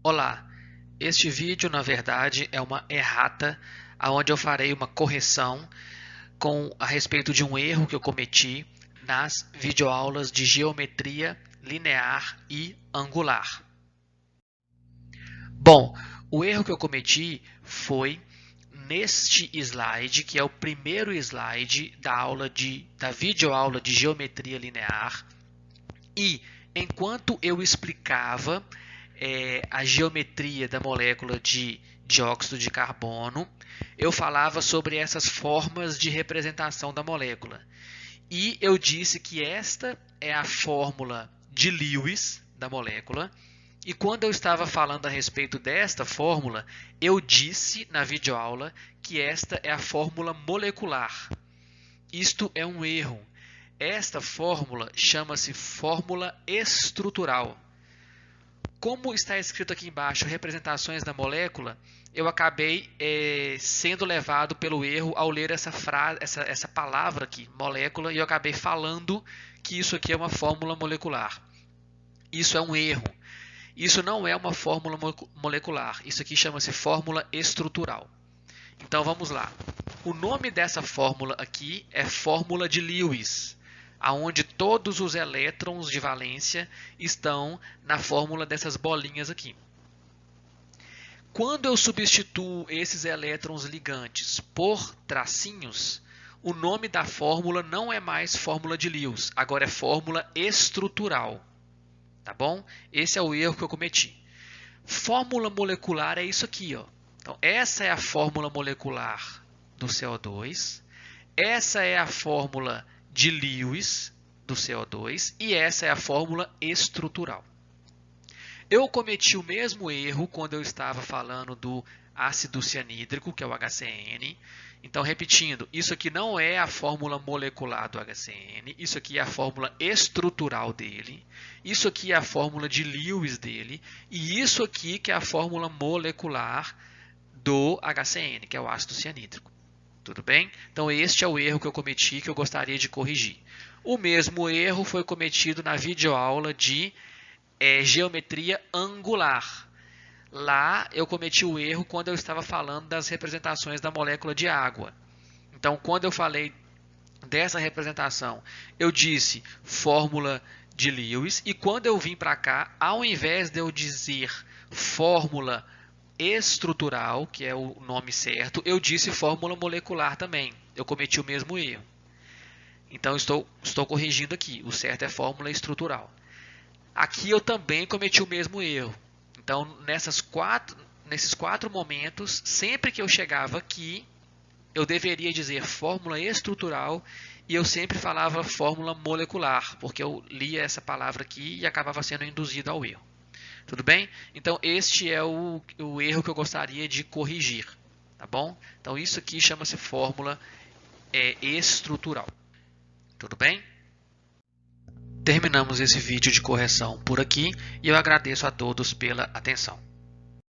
Olá, este vídeo na verdade é uma errata, onde eu farei uma correção a respeito de um erro que eu cometi nas videoaulas de geometria linear e angular. Bom, o erro que eu cometi foi neste slide, que é o primeiro slide da videoaula de geometria linear, e enquanto eu explicava a geometria da molécula de dióxido de carbono, eu falava sobre essas formas de representação da molécula. E eu disse que esta é a fórmula de Lewis da molécula. E quando eu estava falando a respeito desta fórmula, eu disse na videoaula que esta é a fórmula molecular. Isto é um erro. Esta fórmula chama-se fórmula estrutural. Como está escrito aqui embaixo, representações da molécula, eu acabei sendo levado pelo erro ao ler essa palavra aqui, molécula, e eu acabei falando que isso aqui é uma fórmula molecular. Isso é um erro. Isso não é uma fórmula molecular. Isso aqui chama-se fórmula estrutural. Então vamos lá. O nome dessa fórmula aqui é fórmula de Lewis, aonde todos os elétrons de valência estão na fórmula dessas bolinhas aqui. Quando eu substituo esses elétrons ligantes por tracinhos, o nome da fórmula não é mais fórmula de Lewis, agora é fórmula estrutural. Tá bom? Esse é o erro que eu cometi. Fórmula molecular é isso aqui, ó. Então, essa é a fórmula molecular do CO2, essa é a fórmula de Lewis do CO2 e essa é a fórmula estrutural. Eu cometi o mesmo erro quando eu estava falando do ácido cianídrico, que é o HCN. Então, repetindo, isso aqui não é a fórmula molecular do HCN, isso aqui é a fórmula estrutural dele, isso aqui é a fórmula de Lewis dele, e isso aqui que é a fórmula molecular do HCN, que é o ácido cianídrico. Tudo bem? Então, este é o erro que eu cometi, que eu gostaria de corrigir. O mesmo erro foi cometido na videoaula de geometria angular. Lá eu cometi o erro quando eu estava falando das representações da molécula de água. Então, quando eu falei dessa representação, eu disse fórmula de Lewis, e quando eu vim para cá, ao invés de eu dizer fórmula estrutural, que é o nome certo, eu disse fórmula molecular também. Eu cometi o mesmo erro. Então, estou corrigindo aqui. O certo é fórmula estrutural. Aqui eu também cometi o mesmo erro. Então, nesses quatro momentos, sempre que eu chegava aqui, eu deveria dizer fórmula estrutural e eu sempre falava fórmula molecular, porque eu lia essa palavra aqui e acabava sendo induzido ao erro. Tudo bem? Então, este é o erro que eu gostaria de corrigir. Tá bom? Então, isso aqui chama-se fórmula estrutural. Tudo bem? Terminamos esse vídeo de correção por aqui e eu agradeço a todos pela atenção.